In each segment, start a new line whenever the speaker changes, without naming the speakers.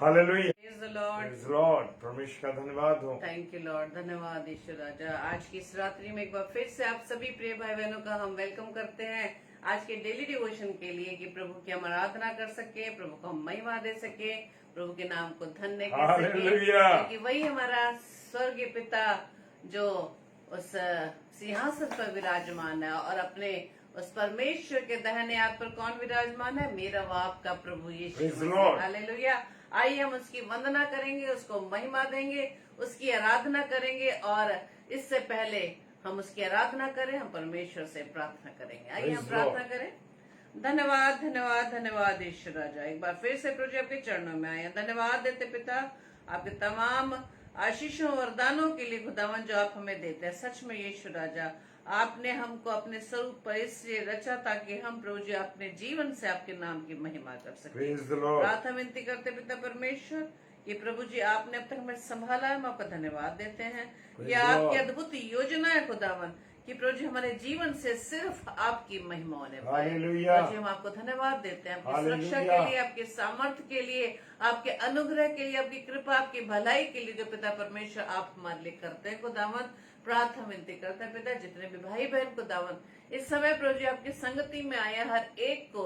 Hallelujah,
Praise the Lord.
Praise Lord. परमेश्वर का धन्यवाद हो।
थैंक यू लॉर्ड, धन्यवाद ईश्वर राजा। आज की इस रात्रि में एक बार फिर से आप सभी प्रिय भाई बहनों का हम वेलकम करते हैं आज के डेली डिवोशन के लिए कि प्रभु की हम आराधना कर सके, प्रभु को हम महिमा दे सके, प्रभु के नाम को धन्य कर सके,
हालेलुया।
क्योंकि वही हमारा स्वर्गीय पिता जो उस सिंहासन पर विराजमान है और अपने उस परमेश्वर के दाहिने हाथ पर कौन विराजमान है? मेरा व आपका प्रभु यीशु
Praise the
Masih.
Lord.
Hallelujah. आइए हम उसकी वंदना करेंगे, उसको महिमा देंगे, उसकी आराधना करेंगे और इससे पहले हम उसकी आराधना करें, हम परमेश्वर से प्रार्थना करेंगे। आइए हम
Praise
प्रार्थना
Lord.
करें। धन्यवाद धन्यवाद धन्यवाद ईश्वर राजा। एक बार फिर से प्रभु जी आपके चरणों में आए हैं। धन्यवाद देते पिता आपके तमाम आशीषों वरदानों के लिए खुदावन जो आप हमें देते हैं। सच में यीशु राजा आपने हमको अपने स्वरूप पर इसलिए रचा ताकि हम प्रभु जी अपने जीवन से आपके नाम की महिमा कर सके।
Praise the Lord.
प्रार्थना विनती करते पिता परमेश्वर कि प्रभु जी आपने अब तक हमें संभाला है, हम आपका धन्यवाद देते हैं।
Praise
ये
the
आपकी
Lord.
अद्भुत योजना है खुदावन कि प्रभु जी हमारे जीवन से सिर्फ आपकी महिमा होने पाए।
हालेलुया।
प्रभु जी हम आपको धन्यवाद देते हैं आपकी
हालेलुया।
सुरक्षा के लिए, आपके सामर्थ्य के लिए, आपके अनुग्रह के लिए, आपकी कृपा, आपकी भलाई के लिए जो पिता परमेश्वर आप हमारे लिए करते हैं खुदावन। प्रार्थना विनती करते हैं पिता जितने भी भाई बहन खुदावन इस समय प्रभु जी आपकी संगति में आए हर एक को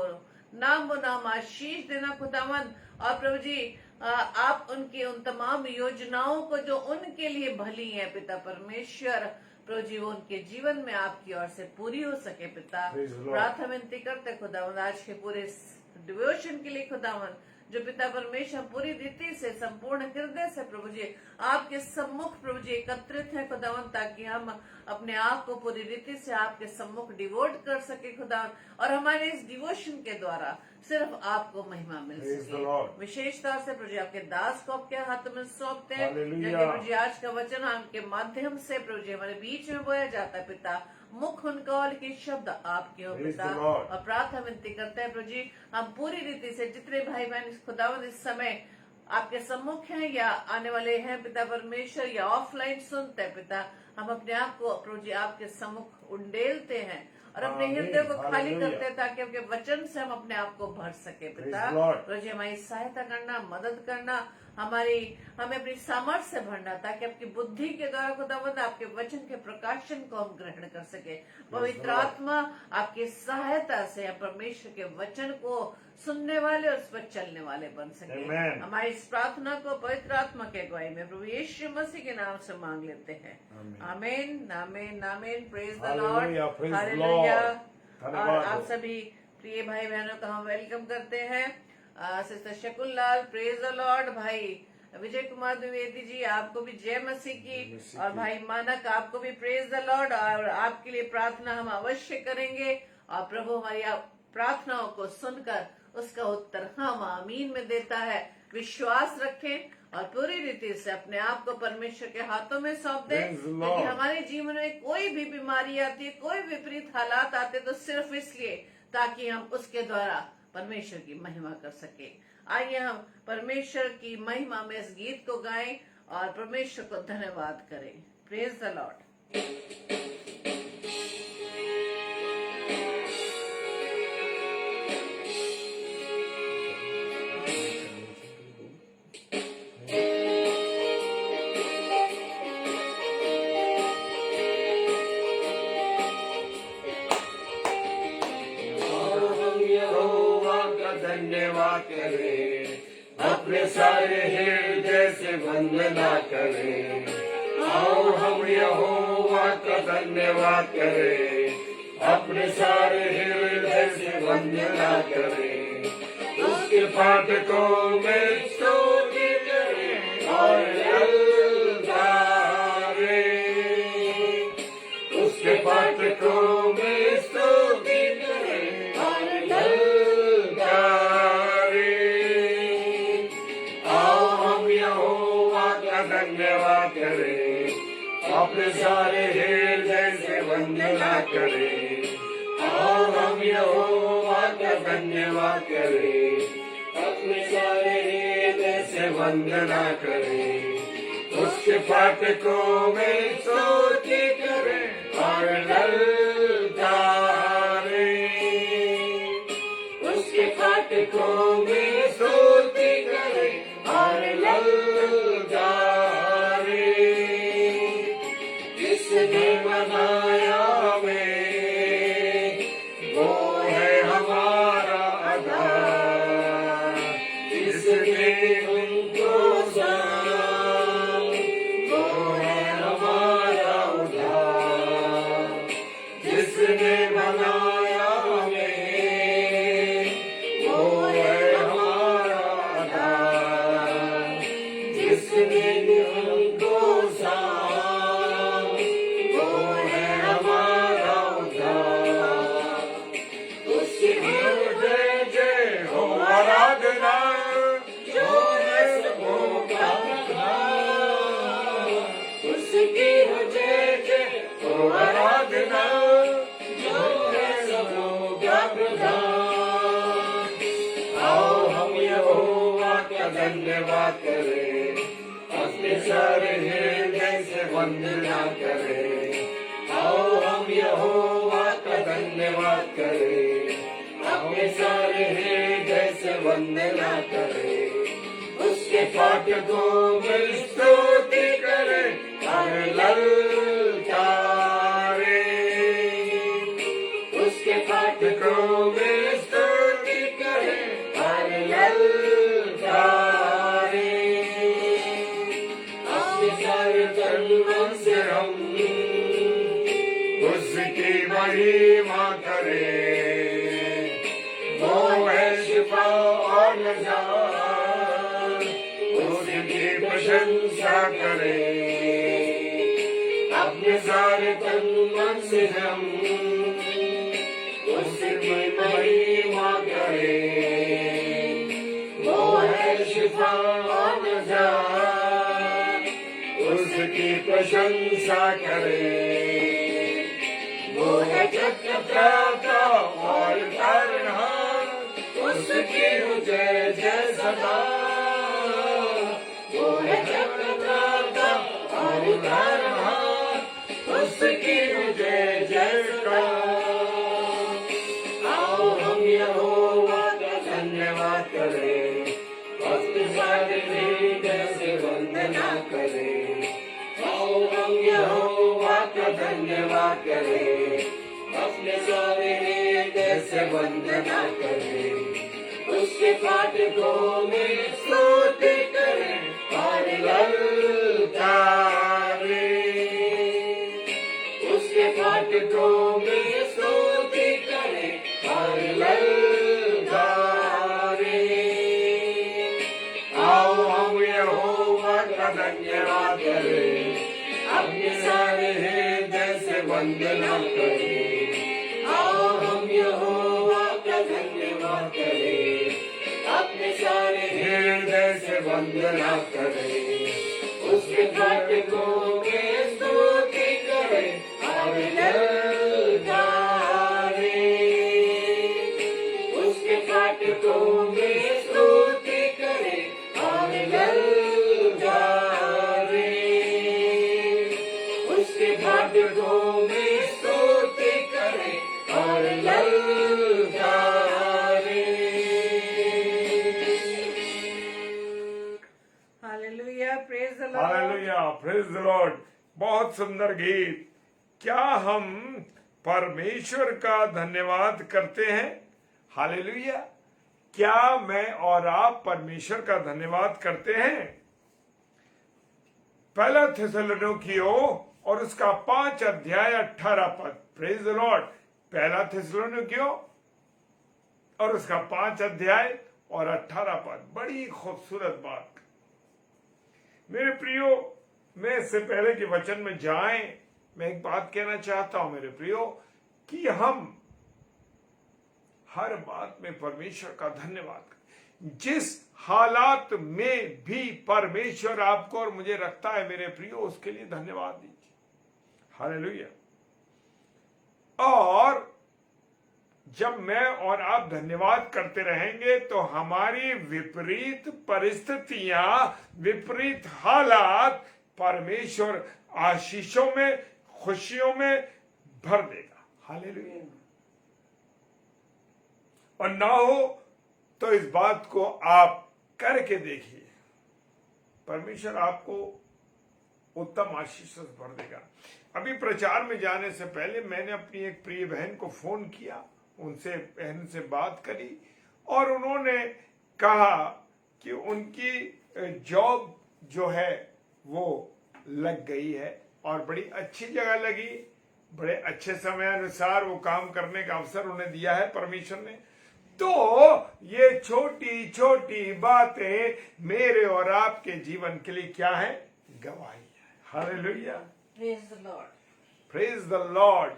नाम नाम आशीष देना खुदावन। और प्रभु जी आप उनकी उन तमाम योजनाओं को जो उनके लिए भली है पिता परमेश्वर, प्रभु जी वो उनके जीवन में आपकी ओर से पूरी हो सके पिता।
Praise the Lord.
प्रार्थना विनती करते खुदावन आज के पूरे डिवोशन के लिए खुदावन जो पिता परमेश्वर पूरी रीति से संपूर्ण हृदय से प्रभु जी आपके सम्मुख प्रभु जी एकत्रित है खुदावन ताकि हम अपने आप को पूरी रीति से आपके सम्मुख डिवोट कर सके खुदावन और हमारे इस डिवोशन के द्वारा सिर्फ आपको महिमा मिल
Praise the
सके।
Lord.
विशेष तौर से प्रभु जी आपके दास को आपके हाथ में सौंपते हैं
Hallelujah.
जो कि प्रभु जी आज का वचन आपके माध्यम से प्रभु जी हमारे बीच में बोया जाता है पिता। मुख उनका और के शब्द आपके हो
Praise
पिता।
the Lord.
और प्रार्थना विनती करते हैं प्रभु जी हम पूरी रीति से जितने भाई बहन इस खुदावंद इस समय आपके सम्मुख हैं या आने वाले हैं पिता परमेश्वर या ऑफलाइन सुनते हैं पिता, हम अपने आप को प्रभु जी आपके सम्मुख उंडेलते हैं और अपने
आमीन।
हृदय को खाली
हालेलुया।
करते हैं ताकि आपके वचन से हम अपने आप को भर सके पिता।
Praise the Lord.
प्रभु जी हमारी सहायता करना, मदद करना, हमें अपनी सामर्थ्य से भरना ताकि आपकी बुद्धि के द्वारा खुदावंद आपके वचन के प्रकाशन को हम ग्रहण कर सके। पवित्र
Lord.
आत्मा आपकी सहायता से हम परमेश्वर के वचन को सुनने वाले और उस पर चलने वाले बन सके।
Amen.
हमारी इस प्रार्थना को पवित्र आत्मा के अगुवाई में प्रभु यीशु मसीह के नाम से मांग लेते हैं।
Amen.
आमीन आमीन आमीन। Praise the
Hallelujah.
Lord.
Praise the
hallelujah.
Lord.
और
धन्यवाद
आप
हो।
सभी प्रिय भाई बहनों का हम वेलकम करते हैं। Sister Shakul Lal, praise the Lord. भाई विजय कुमार द्विवेदी जी आपको भी जय मसीह की। और भाई मानक आपको भी प्रेज द लॉर्ड। और आपके लिए प्रार्थना हम अवश्य करेंगे और प्रभु हमारी प्रार्थनाओं को सुनकर उसका उत्तर हम आमीन में देता है। विश्वास रखें और पूरी रीति से अपने आप को परमेश्वर के हाथों में सौंप दें।
Praise the
क्योंकि
Lord.
हमारे जीवन में कोई भी बीमारी आती है, कोई विपरीत हालात आते तो सिर्फ इसलिए ताकि हम उसके द्वारा परमेश्वर की महिमा कर सके। आइए हम परमेश्वर की महिमा में इस गीत को गाएं और परमेश्वर को धन्यवाद करें। Praise the Lord.
हम यहोवा का धन्यवाद करें, अपने सारे हृदय से वंदना करें। आओ हम यहोवा का धन्यवाद करें, अपने सारे हृदय से वंदना करें। उसके फाटकों में स्तुति करें और ललकारें। उसके फाटकों में स्तुति करें और ललकारें। आओ हम यहोवा का धन्यवाद करें, अपने सारे हृदय से वंदना करें। आओ हम यहोवा का धन्यवाद करें, अपने सारे हृदय से वंदना करें। उसके फाटकों में स्तुति करें और ललकारें। उसके फाटकों में स्तुति करें और जिसने हमको साथ, वो है हमारा उद्धार। उसकी जय जय हो आराधना, जो है सबों का प्रधान। उसकी जय जय हो आराधना, जो है सबों का प्रधान। आओ हम यहोवा का धन्यवाद करें, अपने सारे हृदय से वंदना करें। आओ हम यहोवा का धन्यवाद करें, अपने सारे हृदय से वंदना करें। उसके फाटकों में स्तुति करें और ललकारें। उसके फाटकों में स्तुति करें और ललकारें। अपने सारे तन मन से हम उसकी महिमा करें। वो है शिफा और निजात, उसकी प्रशंसा करें। अपने सारे तन मन से हम उसकी महिमा करें। वो है शिफा और निजात, उसकी प्रशंसा करें। वो है जगत्राता और तारणहार, उसकी जय जय सदा। वो है जगत्राता और तारणहार, उसकी जय जय सदा। आओ हम यहोवा का धन्यवाद करें, अपने सारे हृदय से वंदना करें। आओ हम यहोवा का धन्यवाद करें, अपने सारे हृदय से वंदना करें। उसके फाटकों में स्तुति करें और ललकारें। उसके फाटकों में स्तुति करें और ललकारें। आओ हम यहोवा का धन्यवाद करें, अपने सारे हृदय से वंदना करें। आओ हम यहोवा का धन्यवाद करें, अपने सारे हृदय से वंदना करें। उसके फाटकों में स्तुति करें और ललकारें। उसके फाटकों में स्तुति करें और ललकारें। उसके फाटकों में स्तुति करें और ललकारें।
Hallelujah, praise the Lord.
Hallelujah, praise the Lord. बहुत सुंदर गीत। क्या हम परमेश्वर का धन्यवाद करते हैं? हालेलुया। क्या मैं और आप परमेश्वर का धन्यवाद करते हैं? पहला थिस्सलुनीकियों और उसका 5 अध्याय 18 पद। Praise the Lord. पहला थिस्सलुनीकियों और उसका 5 अध्याय और 18 पद। बड़ी खूबसूरत बात। मेरे प्रियो, मैं इससे पहले कि वचन में जाएं, मैं एक बात कहना चाहता हूं मेरे प्रियो, कि हम हर बात में परमेश्वर का धन्यवाद करें। जिस हालात में भी परमेश्वर आपको और मुझे रखता है मेरे प्रियो, उसके लिए धन्यवाद दीजिए। हालेलुया। और जब मैं और आप धन्यवाद करते रहेंगे तो हमारी विपरीत परिस्थितियां, विपरीत हालात परमेश्वर आशीषों में, खुशियों में भर देगा। हालेलुया। और ना हो तो इस बात को आप करके देखिए, परमेश्वर आपको उत्तम आशीष से भर देगा। अभी प्रचार में जाने से पहले मैंने अपनी एक प्रिय बहन को फोन किया, उनसे बहन से बात करी और उन्होंने कहा कि उनकी जॉब जो है वो लग गई है और बड़ी अच्छी जगह लगी, बड़े अच्छे समय अनुसार वो काम करने का अवसर उन्हें दिया है परमेश्वर ने। तो ये छोटी छोटी बातें मेरे और आपके जीवन के लिए क्या है? गवाही है। Hallelujah,
praise the Lord.
Praise the Lord.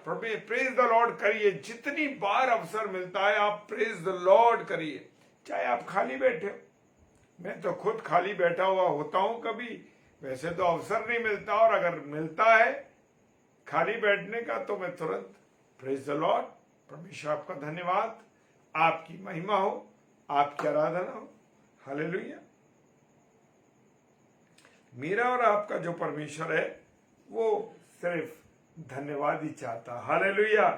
Praise the Lord करिए, जितनी बार अवसर मिलता है आप प्रेज द लॉर्ड करिए, चाहे आप खाली बैठे हो। मैं तो खुद खाली बैठा हुआ होता हूं कभी, वैसे तो अवसर नहीं मिलता, और अगर मिलता है खाली बैठने का तो मैं तुरंत प्रेज द लॉर्ड। परमेश्वर आपका धन्यवाद, आपकी महिमा हो, आपकी आराधना हो। हालेलुया। मेरा और आपका जो परमेश्वर है वो सिर्फ धन्यवाद ही चाहता। हालेलुया।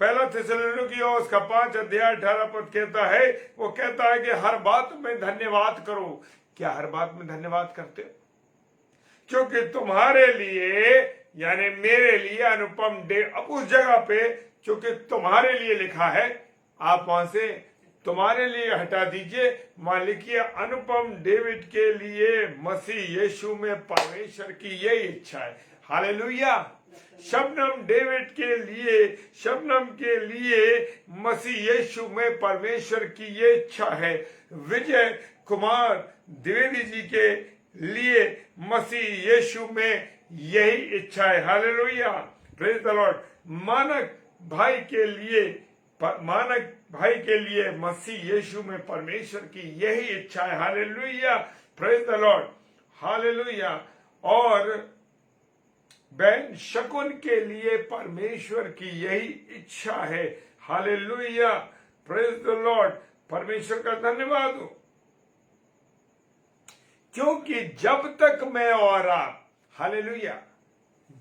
पहला थिस्सलुनीकियों उसका 5 अध्याय 18 पद कहता है, वो कहता है कि हर बात में धन्यवाद करो। क्या हर बात में धन्यवाद करते हो? क्योंकि तुम्हारे लिए यानी मेरे लिए अनुपम डे, अब उस जगह पे क्योंकि तुम्हारे लिए लिखा है, आप वहां से तुम्हारे लिए हटा दीजिए, मान लिखिए अनुपम डेविड के लिए मसीह यीशु में परमेश्वर की यही इच्छा है। हालेलुया। शबनम डेविड के लिए, शबनम के लिए मसीह यीशु में परमेश्वर की ये इच्छा है। विजय कुमार द्विवेदी जी के लिए मसीह यीशु में यही इच्छा है। Hallelujah, praise the Lord. मानक भाई के लिए, मानक भाई के लिए मसीह यीशु में परमेश्वर की यही इच्छा है। Hallelujah, praise the Lord. Hallelujah. और बहन शकुन के लिए परमेश्वर की यही इच्छा है। Hallelujah, praise the Lord. परमेश्वर का धन्यवाद हो, क्योंकि जब तक मैं और आप, हालेलुया,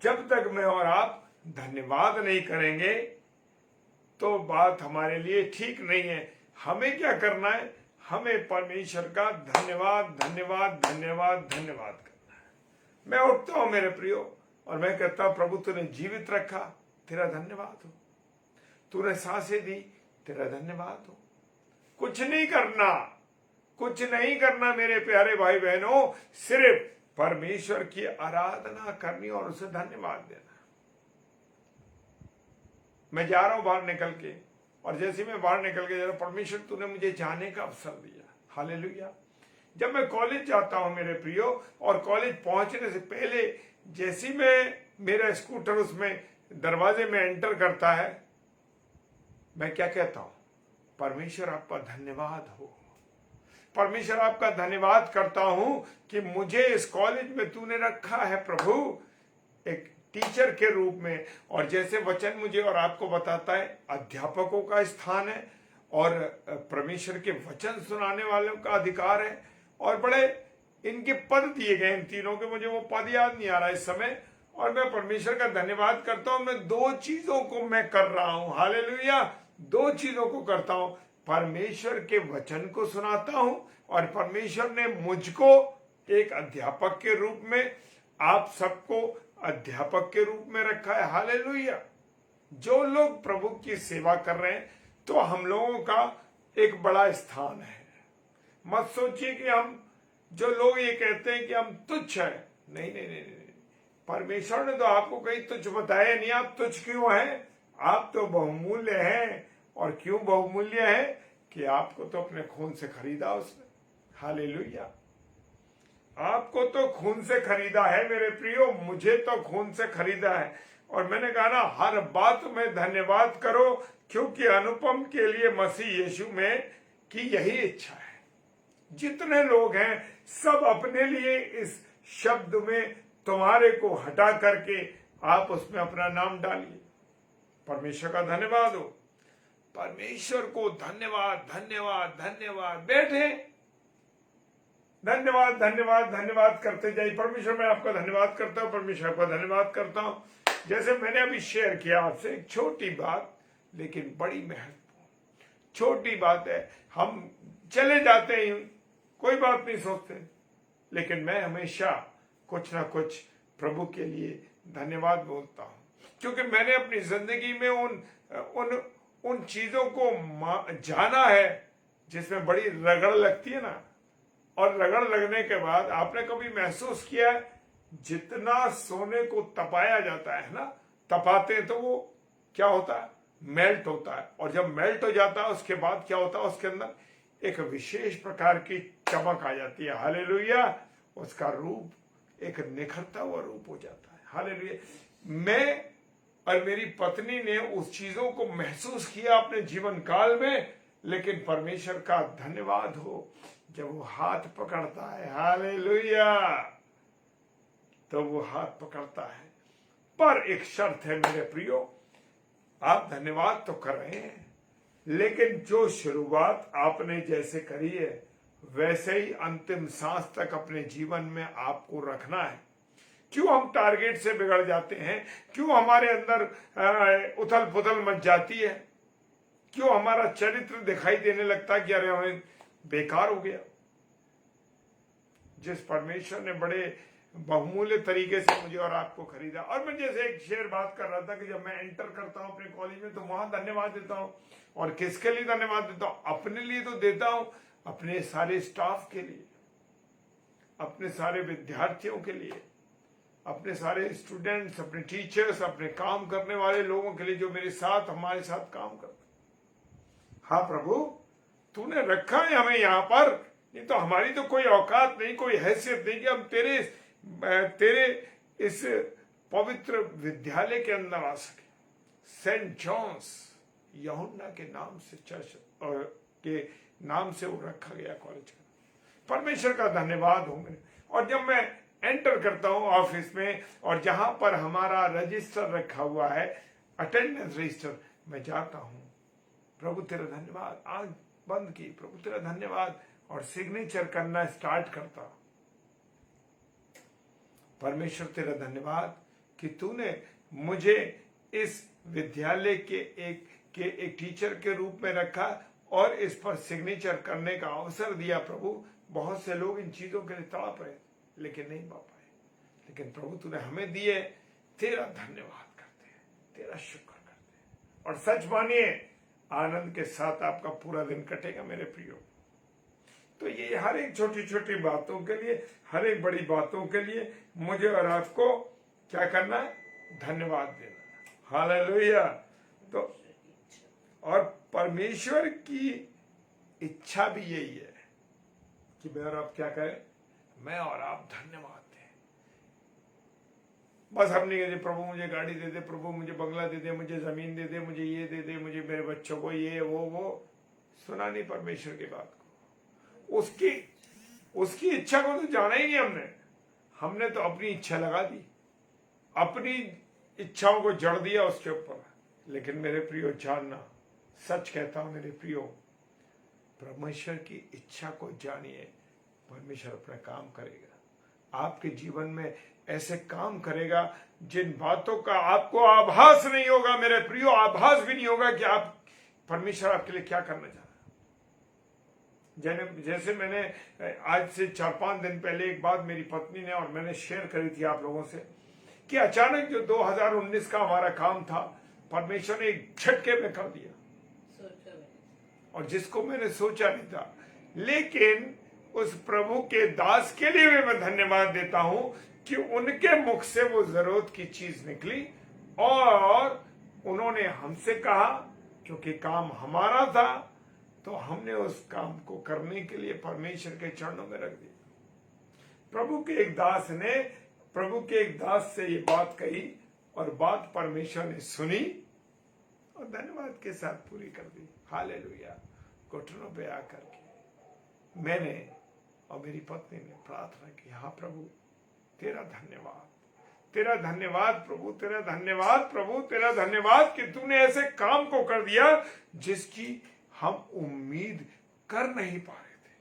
जब तक मैं और आप धन्यवाद नहीं करेंगे तो बात हमारे लिए ठीक नहीं है। हमें क्या करना है? हमें परमेश्वर का धन्यवाद धन्यवाद धन्यवाद धन्यवाद करना है। मैं उठता हूं मेरे प्रियो और मैं कहता हूं, प्रभु तूने जीवित रखा, तेरा धन्यवाद हो। तूने सांसें दी, तेरा धन्यवाद हो। कुछ नहीं करना, कुछ नहीं करना मेरे प्यारे भाई बहनों, सिर्फ परमेश्वर की आराधना करनी और उसे धन्यवाद देना। मैं जा रहा हूं बाहर निकल के, और जैसे मैं बाहर निकल के जा रहा हूं, परमेश्वर तूने मुझे जाने का अवसर दिया। हालेलुया। जब मैं कॉलेज जाता हूं मेरे प्रियो, और कॉलेज पहुंचने से पहले जैसे मैं मेरा स्कूटर उसमें दरवाजे में एंटर करता है, मैं क्या कहता हूं? परमेश्वर आपका धन्यवाद हो। परमेश्वर आपका धन्यवाद करता हूं कि मुझे इस कॉलेज में तूने रखा है प्रभु, एक टीचर के रूप में। और जैसे वचन मुझे और आपको बताता है, अध्यापकों का स्थान है और परमेश्वर के वचन सुनाने वालों का अधिकार है, और बड़े इनके पद दिए गए इन तीनों के, मुझे वो पद याद नहीं आ रहा इस समय। और मैं परमेश्वर का धन्यवाद करता हूं। मैं दो चीजों को मैं कर रहा हूं। हालेलुया, दो चीजों को करता हूं। परमेश्वर के वचन को सुनाता हूं, और परमेश्वर ने मुझको एक अध्यापक के रूप में, आप सबको अध्यापक के रूप में रखा है। हालेलुया। जो लोग प्रभु की सेवा कर रहे हैं, तो हम लोगों का एक बड़ा स्थान है। मत सोचिए कि हम, जो लोग ये कहते हैं कि हम तुच्छ हैं, नहीं नहीं नहीं नहीं, परमेश्वर ने तो आपको कहीं तुच्छ बताया नहीं। आप तुच्छ क्यों हैं? आप तो बहुमूल्य हैं। और क्यों बहुमूल्य है? कि आपको तो अपने खून से खरीदा उसने। हालेलुया। आपको तो खून से खरीदा है मेरे प्रियो, मुझे तो खून से खरीदा है। और मैंने कहा ना, हर बात में धन्यवाद करो, क्योंकि अनुपम के लिए मसीह यीशु में की यही इच्छा है। जितने लोग हैं सब अपने लिए इस शब्द में तुम्हारे को हटा करके आप उसमें अपना नाम डालिए। परमेश्वर का धन्यवाद हो। परमेश्वर को धन्यवाद धन्यवाद धन्यवाद। बैठे, धन्यवाद धन्यवाद धन्यवाद करते जाइए। परमेश्वर मैं आपका धन्यवाद करता हूं, परमेश्वर का धन्यवाद करता हूं। जैसे मैंने अभी शेयर किया आपसे, एक छोटी बात लेकिन बड़ी महत्वपूर्ण। छोटी बात है, हम चले जाते हैं, कोई बात नहीं सोचते, लेकिन मैं हमेशा कुछ ना कुछ प्रभु के लिए धन्यवाद बोलता हूं, क्योंकि मैंने अपनी जिंदगी में उन चीजों को जाना है जिसमें बड़ी रगड़ लगती है ना। और रगड़ लगने के बाद आपने कभी महसूस किया, जितना सोने को तपाया जाता है ना, तपाते हैं तो वो क्या होता है? मेल्ट होता है, और जब मेल्ट हो जाता है उसके बाद क्या होता है, उसके अंदर एक विशेष प्रकार की चमक आ जाती है। हालेलुया। उसका रूप एक निखरता हुआ रूप हो जाता है। हालेलुया। मैं और मेरी पत्नी ने उस चीजों को महसूस किया अपने जीवन काल में, लेकिन परमेश्वर का धन्यवाद हो, जब वो हाथ पकड़ता है, हालेलुया, तो वो हाथ पकड़ता है। पर एक शर्त है मेरे प्रियो, आप धन्यवाद तो कर रहे हैं, लेकिन जो शुरुआत आपने जैसे करी है वैसे ही अंतिम सांस तक अपने जीवन में आपको रखना है। क्यों हम टारगेट से बिगड़ जाते हैं? क्यों हमारे अंदर उथल पुथल मच जाती है? क्यों हमारा चरित्र दिखाई देने लगता है कि अरे हमें बेकार हो गया? जिस परमेश्वर ने बड़े बहुमूल्य तरीके से मुझे और आपको खरीदा, और मैं जैसे एक शेर बात कर रहा था कि जब मैं एंटर करता हूं अपने कॉलेज में तो वहां धन्यवाद देता हूं। और किसके लिए धन्यवाद देता हूं? अपने लिए तो देता हूं, अपने सारे स्टाफ के लिए, अपने सारे विद्यार्थियों के लिए, अपने सारे स्टूडेंट्स, अपने टीचर्स, अपने काम करने वाले लोगों के लिए जो मेरे साथ हमारे साथ काम करते। हाँ प्रभु, तूने रखा है हमें यहाँ पर, नहीं तो हमारी तो कोई औकात नहीं, कोई हैसियत नहीं कि हम तेरे इस पवित्र विद्यालय के अंदर आ सके। सेंट जॉन्स यूहन्ना के नाम से चर्च के नाम से वो रखा गया कॉलेज का। परमेश्वर का धन्यवाद हो मेरे। और जब मैं एंटर करता हूं ऑफिस में और जहां पर हमारा रजिस्टर रखा हुआ है, अटेंडेंस रजिस्टर, मैं जाता हूं, प्रभु तेरा धन्यवाद, आंख बंद की, प्रभु तेरा धन्यवाद, और सिग्नेचर करना स्टार्ट करता। परमेश्वर तेरा धन्यवाद कि तूने मुझे इस विद्यालय के एक टीचर के रूप में रखा और इस पर सिग्नेचर करने का अवसर दिया। प्रभु, बहुत से लोग इन चीजों के लिए तड़प रहे लेकिन नहीं पा पाए, लेकिन प्रभु तूने हमें दिए, तेरा धन्यवाद करते हैं, तेरा शुक्र करते हैं। और सच मानिए, आनंद के साथ आपका पूरा दिन कटेगा मेरे प्रियो। तो ये हर एक छोटी छोटी बातों के लिए, हर एक बड़ी बातों के लिए मुझे और आपको क्या करना है? धन्यवाद देना। हालेलुया। तो और परमेश्वर की इच्छा भी यही है कि मैं और आप क्या करें? मैं और आप धन्यवाद दें। बस हम नहीं कहते प्रभु मुझे गाड़ी दे दे, प्रभु मुझे बंगला दे दे, मुझे जमीन दे दे, मुझे ये दे दे, मुझे मेरे बच्चों को ये वो सुना नहीं परमेश्वर की बात को। उसकी इच्छा को तो जाना ही नहीं हमने तो अपनी इच्छा लगा दी, अपनी इच्छाओं को जड़ दिया उसके ऊपर। लेकिन मेरे प्रियो जानना, सच कहता हूं मेरे प्रियो, परमेश्वर की इच्छा को जानिए, परमेश्वर अपना काम करेगा आपके जीवन में। ऐसे काम करेगा जिन बातों का आपको आभास नहीं होगा मेरे प्रियो, आभास भी नहीं होगा कि आप परमेश्वर आपके लिए क्या करना चाह रहा है। जैसे मैंने आज से 4-5 दिन पहले एक बात मेरी पत्नी ने और मैंने शेयर करी थी आप लोगों से कि अचानक जो 2019 का हमारा काम था, परमेश्वर ने एक झटके में कर दिया, और जिसको मैंने सोचा नहीं था। लेकिन उस प्रभु के दास के लिए भी मैं धन्यवाद देता हूं कि उनके मुख से वो जरूरत की चीज निकली और उन्होंने हमसे कहा, क्योंकि काम हमारा था तो हमने उस काम को करने के लिए परमेश्वर के चरणों में रख दिया। प्रभु के एक दास से ये बात कही और बात परमेश्वर ने सुनी और धन्यवाद के साथ पूरी कर दी। हालेलुया। घुटनों पे आकर के मैंने और मेरी पत्नी ने प्रार्थना की, हाँ प्रभु तेरा धन्यवाद, तेरा धन्यवाद प्रभु, तेरा धन्यवाद प्रभु, तेरा धन्यवाद कि तूने ऐसे काम को कर दिया जिसकी हम उम्मीद कर नहीं पा रहे थे।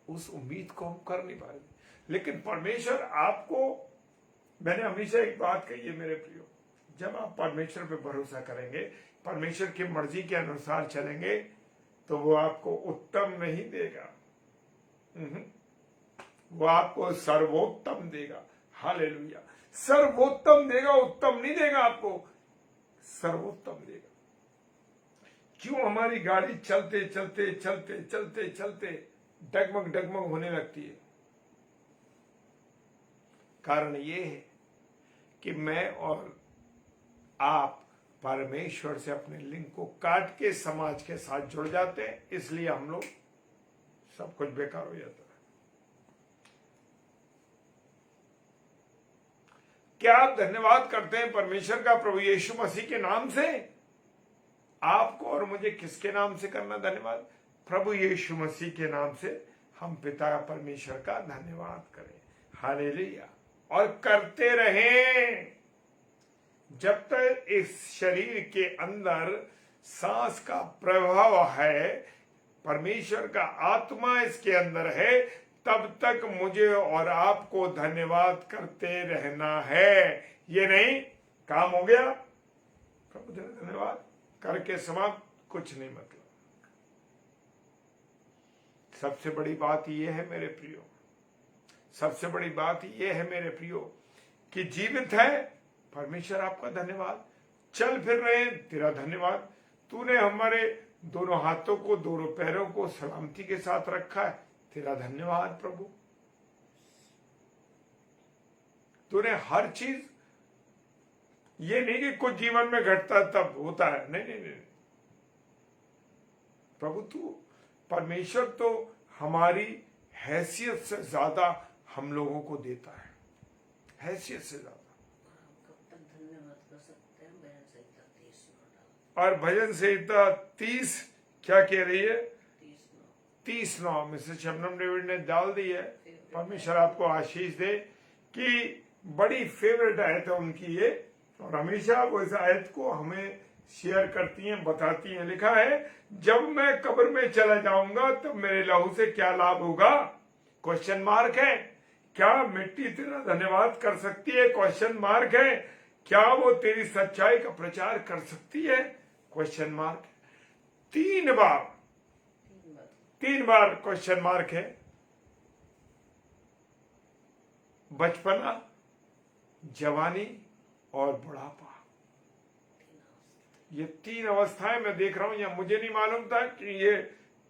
उस उम्मीद को हम कर नहीं पा रहे थे, लेकिन परमेश्वर आपको, मैंने हमेशा एक बात कही है मेरे प्रियो, जब आप परमेश्वर पे भरोसा करेंगे, परमेश्वर की मर्जी के अनुसार चलेंगे, तो वो आपको उत्तम नहीं देगा, वो आपको सर्वोत्तम देगा। हालेलुया। सर्वोत्तम देगा, उत्तम नहीं देगा, आपको सर्वोत्तम देगा। क्यों हमारी गाड़ी चलते चलते चलते चलते चलते डगमग डगमग होने लगती है? कारण ये है कि मैं और आप परमेश्वर से अपने लिंक को काट के समाज के साथ जुड़ जाते हैं, इसलिए हम लोग सब कुछ बेकार हो जाता है। क्या आप धन्यवाद करते हैं परमेश्वर का प्रभु यीशु मसीह के नाम से? आपको और मुझे किसके नाम से करना धन्यवाद? प्रभु यीशु मसीह के नाम से हम पिता परमेश्वर का धन्यवाद करें। हालेलुया। और करते रहें जब तक इस शरीर के अंदर सांस का प्रभाव है, परमेश्वर का आत्मा इसके अंदर है, तब तक मुझे और आपको धन्यवाद करते रहना है। ये नहीं काम हो गया प्रभु धन्यवाद करके समाप्त, कुछ नहीं मतलब। सबसे बड़ी बात यह है मेरे प्रियो, सबसे बड़ी बात यह है मेरे प्रियो कि जीवित है, परमेश्वर आपका धन्यवाद। चल फिर रहे, तेरा धन्यवाद। तूने हमारे दोनों हाथों को, दोनों पैरों को सलामती के साथ रखा है, तेरा धन्यवाद प्रभु। तूने हर चीज, ये नहीं कि कुछ जीवन में घटता तब होता है, नहीं नहीं नहीं प्रभु, तू परमेश्वर तो हमारी हैसियत से ज्यादा हम लोगों को देता है, हैसियत से ज्यादा।
धन्यवाद कर सकते हैं। भजन संहिता 30
और भजन संहिता 30 क्या कह रही है? 30:9 मिस्टर शबनम डेविड ने डाल दी है। परमेश्वर आपको आशीष दे कि बड़ी फेवरेट आयत है उनकी ये, और हमेशा वो इस आयत को हमें शेयर करती हैं, बताती हैं। लिखा है, जब मैं कब्र में चला जाऊंगा तब मेरे लहू से क्या लाभ होगा? क्वेश्चन मार्क है। क्या मिट्टी तेरा धन्यवाद कर सकती है? क्वेश्चन मार्क है। क्या वो तेरी सच्चाई का प्रचार कर सकती है? Question mark. 3 बार क्वेश्चन मार्क है। बचपना, जवानी और बुढ़ापा, ये 3 अवस्थाएं मैं देख रहा हूं। या मुझे नहीं मालूम था कि ये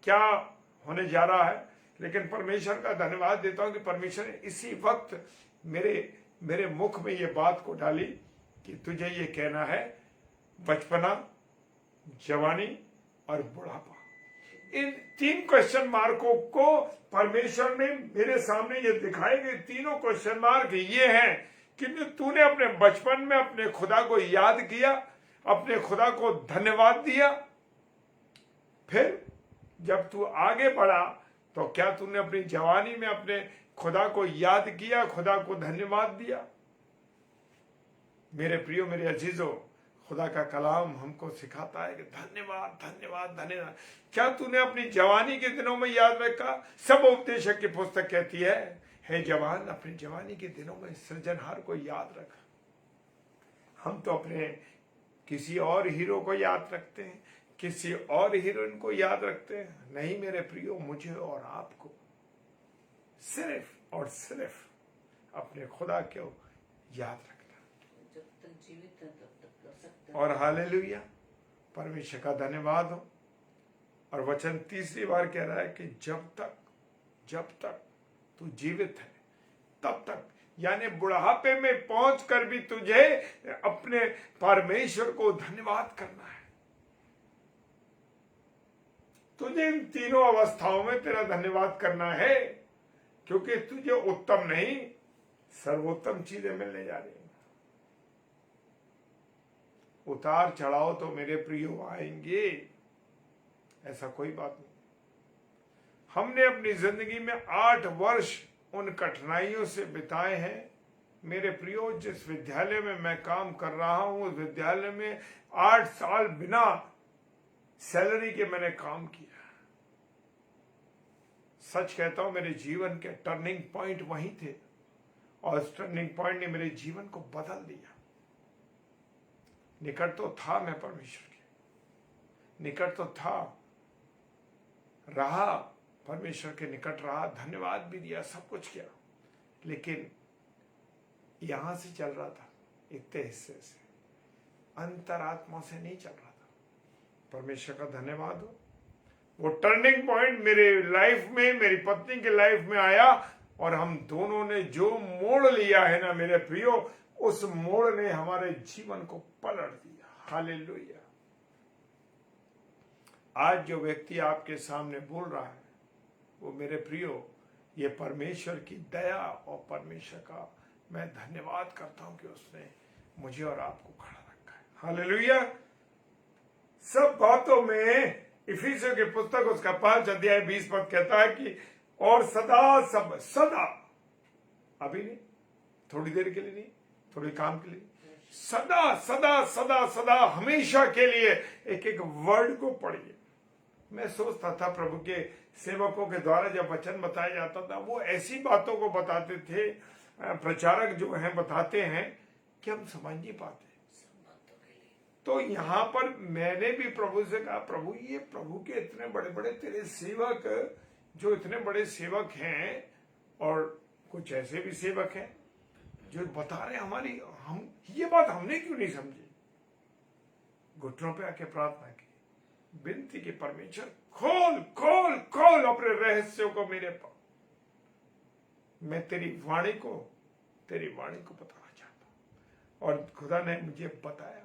क्या होने जा रहा है, लेकिन परमेश्वर का धन्यवाद देता हूं कि परमेश्वर ने इसी वक्त मेरे मुख में ये बात को डाली कि तुझे ये कहना है, बचपना, जवानी और बुढ़ापा। इन 3 क्वेश्चन मार्कों को परमेश्वर ने मेरे सामने ये दिखाए गए। तीनों क्वेश्चन मार्क ये हैं कि तूने अपने बचपन में अपने खुदा को याद किया, अपने खुदा को धन्यवाद दिया, फिर जब तू आगे बढ़ा तो क्या तूने अपनी जवानी में अपने खुदा को याद किया, खुदा को धन्यवाद दिया? मेरे प्रियो, मेरे अजीजों, खुदा का कलाम हमको सिखाता है कि धन्यवाद धन्यवाद धन्यवाद। क्या तूने अपनी जवानी के दिनों में याद रखा? सब उपदेशक की पुस्तक कहती है, हे जवान, अपनी जवानी के दिनों में सृजनहार को याद रख। हम तो अपने किसी और हीरो को याद रखते हैं, किसी और हीरोइन को याद रखते हैं। नहीं मेरे प्रियो, मुझे और आपको सिर्फ और सिर्फ अपने खुदा को याद रखना।
जब तक जीवित है तब तक कर सकते हैं।
और हालेलुया, परमेश्वर का धन्यवाद हो। और वचन 3री बार कह रहा है कि जब तक तू जीवित है तब तक, यानी बुढ़ापे में पहुंचकर भी तुझे अपने परमेश्वर को धन्यवाद करना है। तुझे इन तीनों अवस्थाओं में तेरा धन्यवाद करना है, क्योंकि तुझे उत्तम नहीं सर्वोत्तम चीजें मिलने जा रही हैं। उतार चढ़ाव तो मेरे प्रियो आएंगे, ऐसा कोई बात नहीं। हमने अपनी जिंदगी में 8 वर्ष उन कठिनाइयों से बिताए हैं। मेरे प्रियो, जिस विद्यालय में मैं काम कर रहा हूं, उस विद्यालय में 8 साल बिना सैलरी के मैंने काम किया। सच कहता हूं, मेरे जीवन के टर्निंग पॉइंट वहीं थे, और उस टर्निंग पॉइंट ने मेरे जीवन को बदल दिया। निकट तो था मैं परमेश्वर के, निकट तो था, रहा परमेश्वर के निकट रहा, धन्यवाद भी दिया, सब कुछ किया, लेकिन यहां से चल रहा था, इतने हिस्से से, अंतरात्मा से नहीं चल रहा था। परमेश्वर का धन्यवाद हो। वो टर्निंग पॉइंट मेरे लाइफ में, मेरी पत्नी के लाइफ में आया, और हम दोनों ने जो मोड़ लिया है ना मेरे प्रियो, उस मोड़ ने हमारे जीवन को पलट दिया। हालेलुया। आज जो व्यक्ति आपके सामने बोल रहा है, वो मेरे प्रियो, ये परमेश्वर की दया और परमेश्वर का मैं धन्यवाद करता हूं कि उसने मुझे और आपको खड़ा रखा है। हालेलुया। सब बातों में इफिसियों की पुस्तक उसका 5 अध्याय 20 पद कहता है कि और सदा, अभी नहीं, थोड़ी देर के लिए नहीं, थोड़ी काम के लिए, सदा सदा सदा सदा हमेशा के लिए एक एक वर्ड को पढ़िए। मैं सोचता था प्रभु के सेवकों के द्वारा जब वचन बताया जाता था, वो ऐसी बातों को बताते थे, प्रचारक जो हैं बताते हैं कि हम समझ नहीं पाते। तो यहां पर मैंने भी प्रभु से कहा, प्रभु ये प्रभु के इतने बड़े बड़े तेरे सेवक, जो इतने बड़े सेवक हैं, और कुछ ऐसे भी सेवक हैं जो बता रहे हमारी, हम ये बात हमने क्यों नहीं समझी। घुटनों पे आके प्रार्थना की, विनती की, परमेश्वर खोल खोल खोल अपने रहस्यों को मेरे पास, मैं तेरी वाणी को बताना चाहता हूं। और खुदा ने मुझे बताया।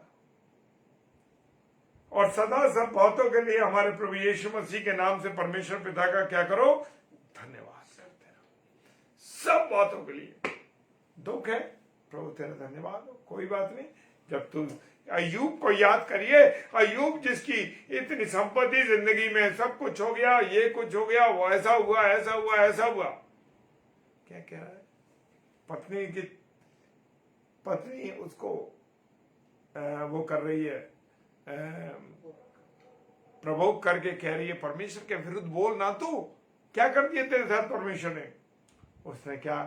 और सदा सब बातों के लिए हमारे प्रभु यीशु मसीह के नाम से परमेश्वर पिता का क्या करो, धन्यवाद करते रहो। सब बातों के लिए। दुख है, प्रभु तेरा धन्यवाद हो, कोई बात नहीं। जब तू अय्यूब को याद करिए, अय्यूब जिसकी इतनी संपत्ति, जिंदगी में सब कुछ हो गया, ये कुछ हो गया, वो ऐसा हुआ ऐसा हुआ ऐसा हुआ, क्या कह रहा है, पत्नी उसको वो कर रही है, प्रवोक करके कह रही है, परमेश्वर के विरुद्ध बोल ना, तू क्या कर दिया तेरे साथ परमेश्वर ने। उसने क्या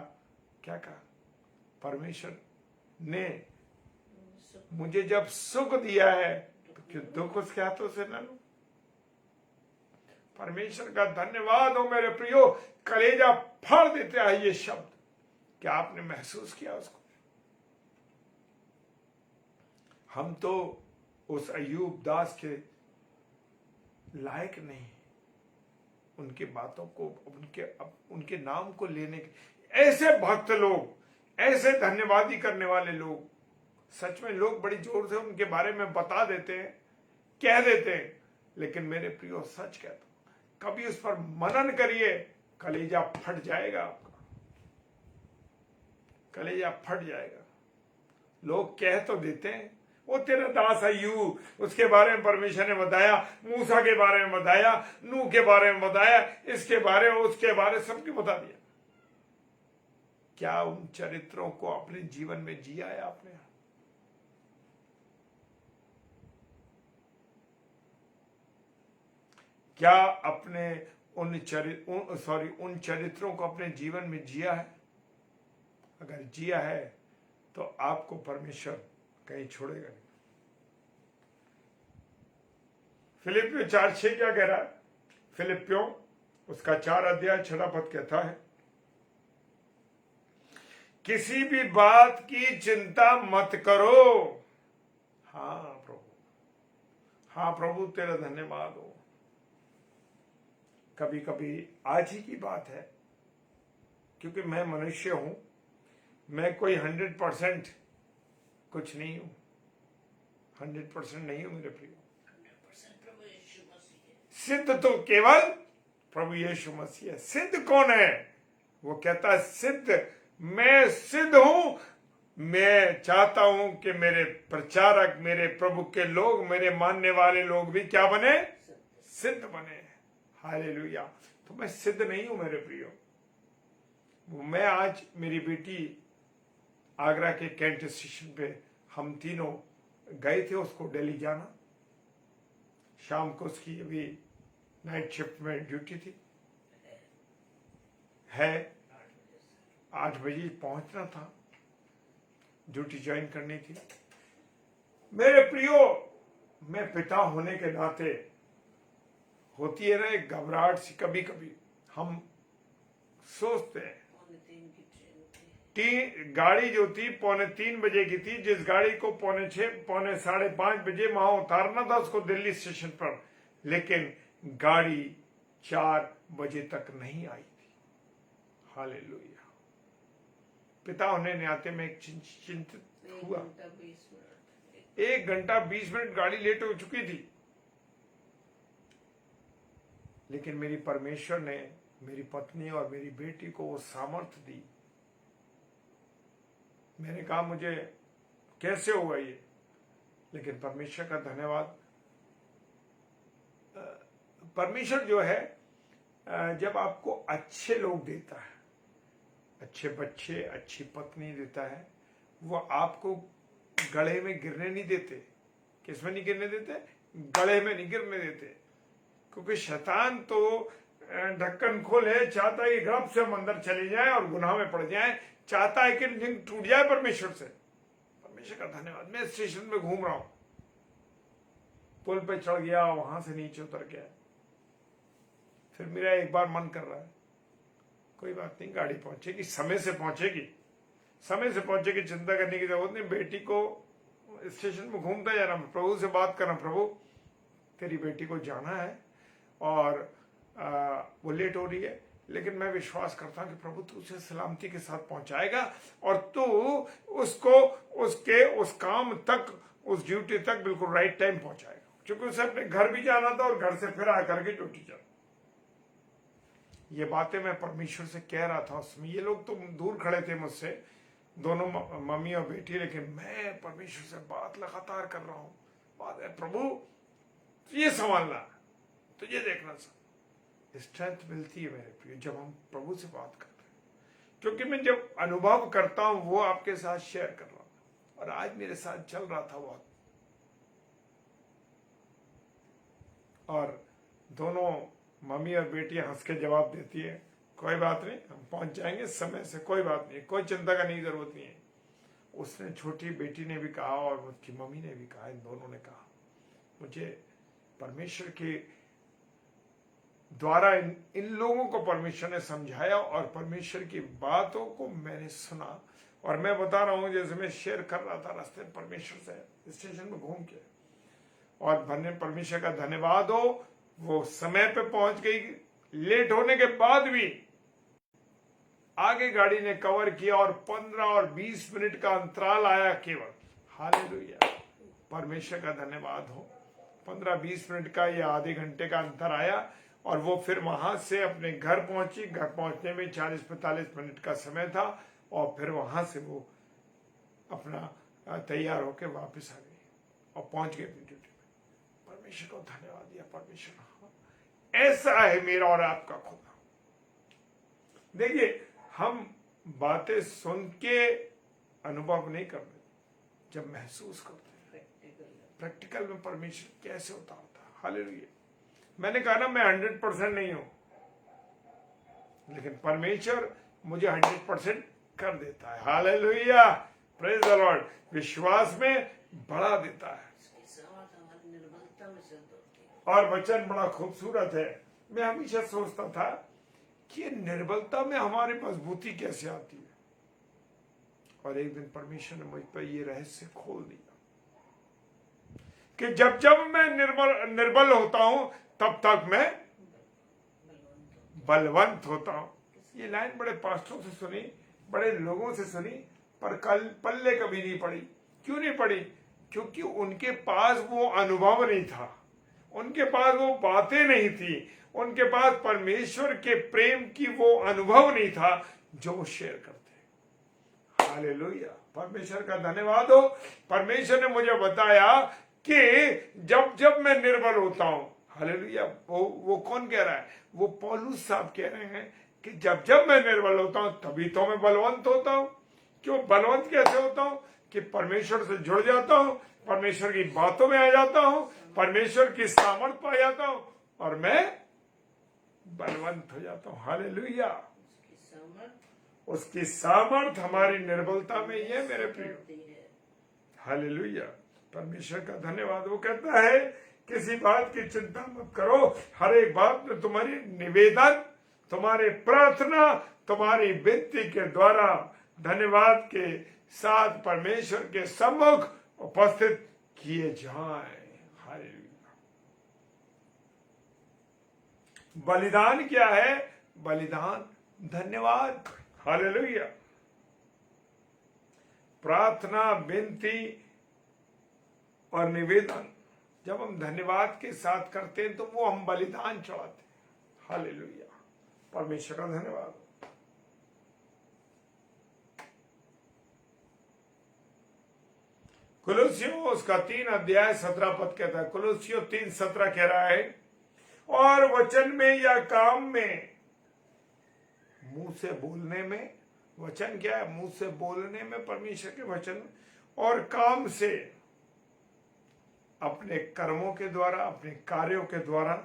कहा, परमेश्वर ने मुझे जब सुख दिया है तो क्यों दुख उसके हाथों से न लूं। परमेश्वर का धन्यवाद हो मेरे प्रियो, कलेजा फाड़ देता है ये शब्द। क्या आपने महसूस किया उसको? हम तो उस अय्यूब दास के लायक नहीं, उनकी बातों को, उनके नाम को लेने के। ऐसे भक्त लोग, ऐसे धन्यवादी करने वाले लोग, सच में लोग बड़ी जोर से उनके बारे में बता देते हैं, कह देते हैं, लेकिन मेरे प्रियो सच कहता हूं, कभी उस पर मनन करिए, कलेजा फट जाएगा आपका, कलेजा फट जाएगा। लोग कह तो देते हैं, वो तेरा दास अय्यूब, उसके बारे में परमेश्वर ने बताया, मूसा के बारे में बताया, नूह के बारे में बताया, इसके बारे में उसके बारे में सबके बता दिया। क्या उन चरित्रों को अपने जीवन में जिया है आपने? क्या अपने उन चरित्रों को अपने जीवन में जिया है? अगर जिया है तो आपको परमेश्वर कहीं छोड़ेगा नहीं। फिलिपियों 4:6 क्या कह रहा है? फिलिपियों उसका 4 अध्याय 6 पद कहता है, किसी भी बात की चिंता मत करो। हाँ प्रभु तेरा धन्यवाद हो। कभी कभी आज ही की बात है, क्योंकि मैं मनुष्य हूं, मैं कोई 100% कुछ नहीं हूं, 100% नहीं हूं मेरे प्रिय। सिद्ध तो केवल प्रभु यीशु मसीह है। सिद्ध कौन है? वो कहता है सिद्ध, मैं सिद्ध हूं। मैं चाहता हूं कि मेरे प्रचारक, मेरे प्रभु के लोग, मेरे मानने वाले लोग भी क्या बने? सिद्ध बने। हालेलुया। तो मैं सिद्ध नहीं हूं मेरे प्रियो। मैं आज, मेरी बेटी आगरा के कैंट स्टेशन पे हम तीनों गए थे उसको दिल्ली जाना। शाम को उसकी अभी नाइट शिफ्ट में ड्यूटी थी, है 8 बजे पहुंचना था, ड्यूटी ज्वाइन करनी थी। मेरे प्रियो, मैं पिता होने के नाते होती है ना एक घबराहट सी, कभी कभी हम सोचते हैं। गाड़ी जो थी 2:45 बजे की थी, जिस गाड़ी को 5:45 बजे वहां उतारना था उसको दिल्ली स्टेशन पर, लेकिन गाड़ी 4 बजे तक नहीं आई थी। हालेलुया। पिता होने नाते में एक चिंतित हुआ।
1 घंटा 20 मिनट।
1 घंटा 20 मिनट गाड़ी लेट हो चुकी थी, लेकिन मेरी परमेश्वर ने मेरी पत्नी और मेरी बेटी को वो सामर्थ्य दी। मैंने कहा मुझे कैसे हुआ ये, लेकिन परमेश्वर का धन्यवाद। परमेश्वर जो है जब आपको अच्छे लोग देता है, अच्छे बच्चे, अच्छी पत्नी देता है, वो आपको गड़े में गिरने नहीं देते। किस में नहीं गिरने देते? गड़े में नहीं गिरने देते। क्योंकि शैतान तो ढक्कन खोले, चाहता है कि गप से हम अंदर चले जाए और गुनाह में पड़ जाए, चाहता है कि लिंक टूट जाए परमेश्वर से। परमेश्वर का धन्यवाद, मैं स्टेशन में घूम रहा हूं, पुल पे चढ़ गया, वहां से नीचे उतर गया, फिर मेरा एक बार मन कर रहा है, कोई बात नहीं, गाड़ी पहुंचेगी, समय से पहुंचेगी, समय से पहुंचेगी, चिंता करने की जरूरत नहीं। बेटी को स्टेशन में घूमता जा रहा हूं, प्रभु से बात कर रहा हूं, प्रभु तेरी बेटी को जाना है और वो लेट हो रही है, लेकिन मैं विश्वास करता हूं कि प्रभु तू उसे सलामती के साथ पहुंचाएगा और तू उसको उसके उस काम तक, उस ड्यूटी तक बिल्कुल राइट टाइम पहुंचाएगा, क्योंकि उसे अपने घर भी जाना था और घर से फिर आकर के ड्यूटी जाना। ये बातें मैं परमेश्वर से कह रहा था उसमें। ये लोग तो दूर खड़े थे मुझसे, दोनों मम्मी और बेटी, लेकिन मैं परमेश्वर से बात लगातार कर रहा हूं। बात है, प्रभु ये संभालना, तुझे देखना सब। स्ट्रेंथ मिलती है मेरे प्रिय जब हम प्रभु से बात करते हैं, क्योंकि मैं जब अनुभव करता हूं वो आपके साथ शेयर कर रहा हूं, और आज मेरे साथ चल रहा था बहुत। और दोनों मम्मी और बेटी हंस के जवाब देती है, कोई बात नहीं, हम पहुंच जाएंगे समय से, कोई बात नहीं, कोई चिंता करने की जरूरत नहीं है। उसने, छोटी बेटी ने भी कहा और उसकी मम्मी ने भी कहा, इन दोनों ने कहा, मुझे परमेश्वर के द्वारा इन लोगों को परमेश्वर ने समझाया और परमेश्वर की बातों को मैंने सुना। और मैं बता रहा हूं, जैसे मैं शेयर कर रहा था रास्ते में परमेश्वर से स्टेशन में घूम के, और परमेश्वर का धन्यवाद हो, वो समय पे पहुंच गई। लेट होने के बाद भी आगे गाड़ी ने कवर किया और 15 और 20 मिनट का अंतराल आया केवल। हालेलुया, परमेश्वर का धन्यवाद हो। 15-20 मिनट का या आधे घंटे का अंतर आया और वो फिर वहां से अपने घर पहुंची। घर पहुंचने में 40-45 मिनट का समय था और फिर वहां से वो अपना तैयार होकर वापस आ गई और पहुंच गई अपनी ड्यूटी में। परमेश्वर को धन्यवाद दिया। परमेश्वर, ऐसा है मेरा और आपका खुदा। देखिए, हम बातें सुन के अनुभव नहीं करते, जब महसूस करते हैं प्रैक्टिकल में परमेश्वर कैसे उतारता है। हालेलुया। मैंने कहा ना, मैं 100% नहीं हूं, लेकिन परमेश्वर मुझे 100% कर देता है। Hallelujah, praise the Lord. विश्वास में बढ़ा देता है। और वचन बड़ा खूबसूरत है। मैं हमेशा सोचता था कि निर्बलता में हमारी मजबूती कैसे आती है, और एक दिन परमेश्वर ने मुझ पर यह रहस्य खोल दिया कि जब जब मैं निर्बल होता हूं तब तक मैं बलवंत होता हूं। ये लाइन बड़े पास्टरों से सुनी, बड़े लोगों से सुनी, पर कल पल्ले कभी नहीं पड़ी। क्यों नहीं पड़ी? क्योंकि उनके पास वो अनुभव नहीं था, उनके पास वो बातें नहीं थी, उनके पास परमेश्वर के प्रेम की वो अनुभव नहीं था जो वो शेयर करते। हालेलुया, परमेश्वर का धन्यवाद हो। परमेश्वर ने मुझे बताया कि जब जब मैं निर्बल होता हूं, हालेलुया, वो कौन कह रहा है? वो पौलुस साहब कह रहे हैं कि जब जब मैं निर्बल होता हूं तभी तो मैं बलवंत होता हूं। क्यों बलवंत कैसे होता हूं? कि परमेश्वर से जुड़ जाता हूं, परमेश्वर की बातों में आ जाता हूं, परमेश्वर की सामर्थ पा जाता हूं और मैं बलवंत हो जाता हूं। हालेलुया, उसकी सामर्थ हमारी निर्बलता में ही है मेरे प्रियो। हालेलुया, परमेश्वर का धन्यवाद। वो कहता है किसी बात की चिंता मत करो, हर एक बात में तुम्हारी निवेदन, तुम्हारी प्रार्थना, तुम्हारी विनती के द्वारा धन्यवाद के साथ परमेश्वर के सम्मुख उपस्थित किए जाएं। हालेलुया। बलिदान क्या है? बलिदान धन्यवाद। हालेलुया। प्रार्थना, विनती और निवेदन जब हम धन्यवाद के साथ करते हैं तो वो हम बलिदान चढ़ाते हैं। हालेलुया, परमेश्वर का धन्यवाद। कुलुस्सियों उसका 3 अध्याय 17 पद कहता है, कुलुस्सियों 3:17 कह रहा है, और वचन में या काम में, मुंह से बोलने में, वचन क्या है? मुंह से बोलने में परमेश्वर के वचन, और काम से अपने कर्मों के द्वारा, अपने कार्यों के द्वारा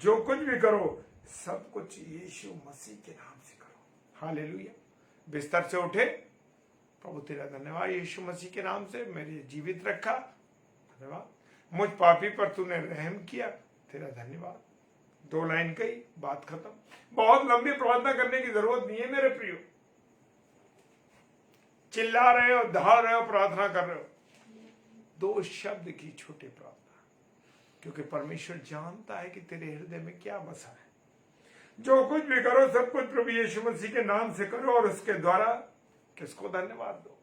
जो कुछ भी करो सब कुछ यीशु मसीह के नाम से करो। हालेलुया। बिस्तर से उठे, प्रभु तेरा धन्यवाद यीशु मसीह के नाम से मेरे जीवित रखा, धन्यवाद। मुझ पापी पर तूने रहम किया, तेरा धन्यवाद। 2 लाइन कही, बात खत्म। बहुत लंबी प्रार्थना करने की जरूरत नहीं है मेरे प्रियो। चिल्ला रहे हो, दहाड़ रहे हो, प्रार्थना कर रहे हो, 2 शब्द की छोटी प्रार्थना, क्योंकि परमेश्वर जानता है कि तेरे हृदय में क्या बसा है। जो कुछ भी करो सब कुछ प्रभु यीशु मसीह के नाम से करो, और उसके द्वारा किसको धन्यवाद दो?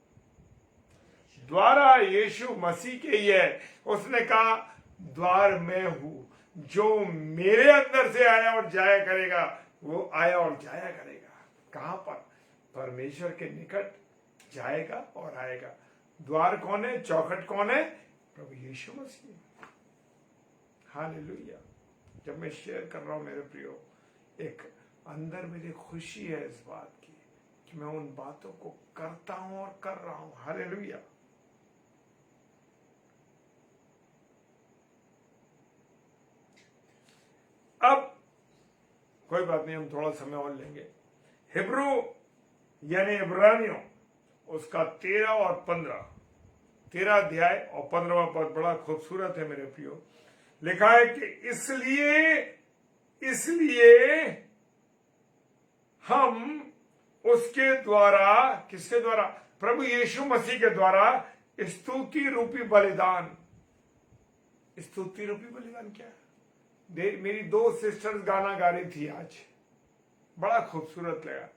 द्वारा यीशु मसीह के ही है। उसने कहा द्वार मैं हूं, जो मेरे अंदर से आया और जाया करेगा वो आया और जाया करेगा। कहां पर? परमेश्वर के निकट जाएगा और आएगा। द्वार कौन है? चौखट कौन है? प्रभु यीशु मसीह। हालेलुया। जब मैं शेयर कर रहा हूं मेरे प्रियो, एक अंदर मेरी खुशी है इस बात की कि मैं उन बातों को करता हूं और कर रहा हूं। हालेलुया। अब कोई बात नहीं, हम थोड़ा समय और लेंगे। हिब्रू यानी इब्रानियों उसका 13 और 13 अध्याय और 15वां पद बड़ा खूबसूरत है मेरे प्रियो। लिखा है कि इसलिए हम उसके द्वारा, किसके द्वारा? प्रभु यीशु मसीह के द्वारा स्तुति रूपी बलिदान। स्तुति रूपी बलिदान क्या है? मेरी 2 सिस्टर्स गाना गा रही थी आज, बड़ा खूबसूरत लगा,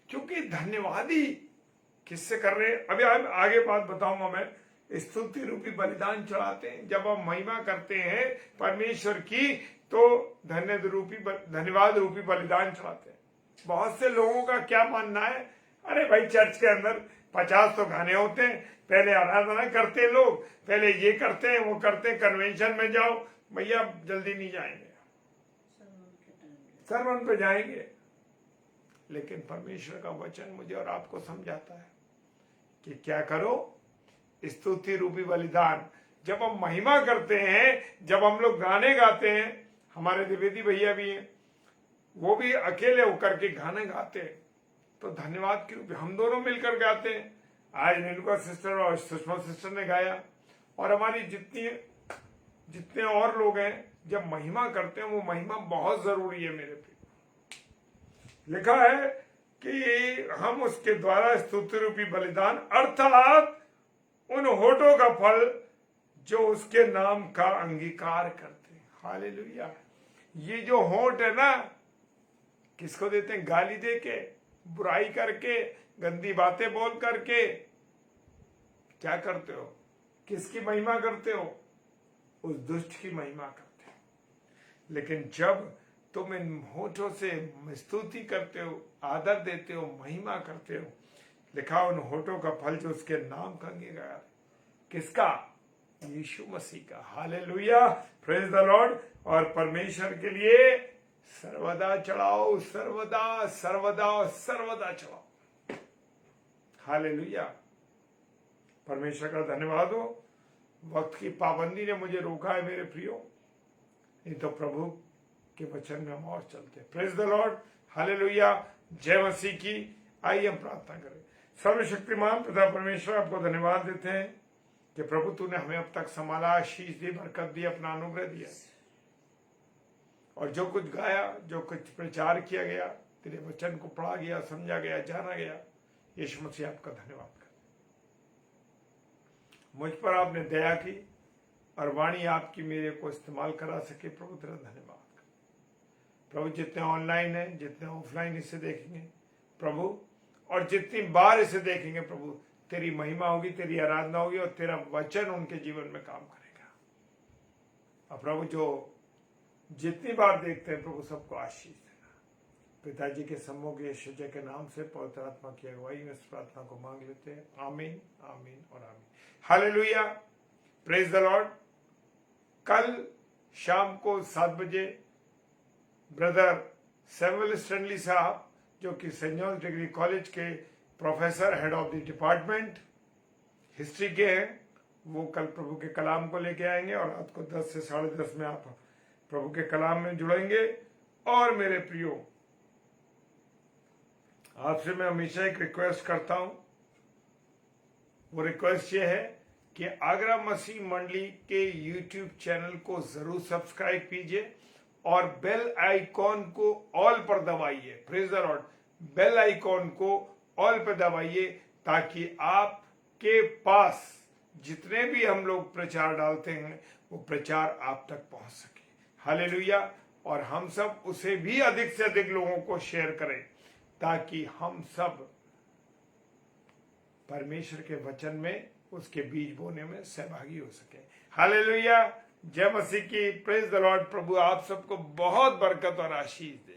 क्योंकि धन्यवादी किससे कर रहे हैं? अभी आगे बात बताऊंगा मैं। स्तुति रूपी बलिदान चढ़ाते हैं जब हम महिमा करते हैं परमेश्वर की, तो धन्यवाद रूपी बलिदान चढ़ाते हैं। बहुत से लोगों का क्या मानना है, अरे भाई चर्च के अंदर 50 तो गाने होते हैं, पहले आराधना करते हैं लोग, पहले ये करते हैं वो करते हैं, कन्वेंशन में जाओ, भैया जल्दी नहीं जाएंगे, सरवन पे जाएंगे। लेकिन परमेश्वर का वचन मुझे और आपको समझाता है कि क्या करो? स्तुति रूपी बलिदान। जब हम महिमा करते हैं, जब हम लोग गाने गाते हैं, हमारे द्विवेदी भैया भी हैं, वो भी अकेले होकर के गाने गाते हैं, तो धन्यवाद के रूप हम दोनों मिलकर गाते हैं। आज नीलुका सिस्टर और सुषमा सिस्टर ने गाया, और हमारी जितने और लोग हैं, जब महिमा करते हैं, वो महिमा बहुत जरूरी है मेरे पे। लिखा है कि हम उसके द्वारा स्तुति रूपी बलिदान, अर्थात उन होठों का फल जो उसके नाम का अंगीकार करते हैं। हालेलुया। ये जो होठ है ना, किसको देते हैं? गाली दे के, बुराई करके, गंदी बातें बोल करके। क्या करते हो? किसकी महिमा करते हो? उस दुष्ट की महिमा करते हो। लेकिन जब तुम इन होठों से स्तुति करते हो, आदर देते हो, महिमा करते हो, लिखा उन होठों का फल जो उसके नाम का अंगीकार। किसका? यीशु मसीह का। Hallelujah, praise the Lord. और परमेश्वर के लिए सर्वदा चढ़ाओ, सर्वदा सर्वदा सर्वदा चढ़ाओ। हालेलुया, परमेश्वर का धन्यवाद हो। वक्त की पाबंदी ने मुझे रोका है मेरे प्रियो, नहीं तो प्रभु के वचन में हम और चलते। प्रेज द लॉर्ड, हालेलुया, जय मसीह की। आइए हम प्रार्थना करें। सर्वशक्तिमान पिता परमेश्वर, आपको धन्यवाद देते हैं कि प्रभु तूने हमें अब तक संभाला, आशीष दी, बरकत दी, अपना अनुग्रह दिया, और जो कुछ गाया, जो कुछ प्रचार किया गया, तेरे वचन को पढ़ा गया, समझा गया, जाना गया, यीशु मसीह आपका धन्यवाद कर। मुझ पर आपने दया की और वाणी आपकी मेरे को इस्तेमाल करा सके, प्रभु तेरा धन्यवाद। प्रभु जितने ऑनलाइन है, जितने ऑफलाइन इसे देखेंगे प्रभु, और जितनी बार इसे देखेंगे प्रभु, तेरी महिमा होगी, तेरी आराधना होगी और तेरा वचन उनके जीवन में काम करेगा। और प्रभु जो जितनी बार देखते हैं प्रभु सबको आशीष देना। पिताजी के सम्मुख यीशु जी के नाम से पवित्र आत्मा की अगुवाई में इस प्रार्थना को मांग लेते हैं। आमीन, आमीन और आमीन। Hallelujah, praise the Lord. कल शाम को 7 बजे ब्रदर सैमुअल स्टैनली साहब जो कि सेंट जॉन्स डिग्री कॉलेज के professor, head of the department history के हैं, वो कल प्रभु के कलाम को लेके आएंगे और रात को 10 से 10:30 में आप प्रभु के कलाम में जुड़ेंगे। और मेरे प्रियो, आपसे मैं हमेशा एक रिक्वेस्ट करता हूं। वो रिक्वेस्ट ये है कि आगरा मसीह मंडली के YouTube चैनल को जरूर सब्सक्राइब कीजिए और बेल आइकॉन को ऑल पर दबाइए। Praise the Lord. Bell icon को ऑल पर दबाइए ताकि आपके पास जितने भी हम लोग प्रचार डालते हैं वो प्रचार आप तक पहुंच सके। हालेलुया। और हम सब उसे भी अधिक से अधिक लोगों को शेयर करें ताकि हम सब परमेश्वर के वचन में उसके बीज बोने में सहभागी हो सके। हालेलुया। जय मसीह की। Praise the Lord. प्रभु आप सबको बहुत बरकत और आशीष दे।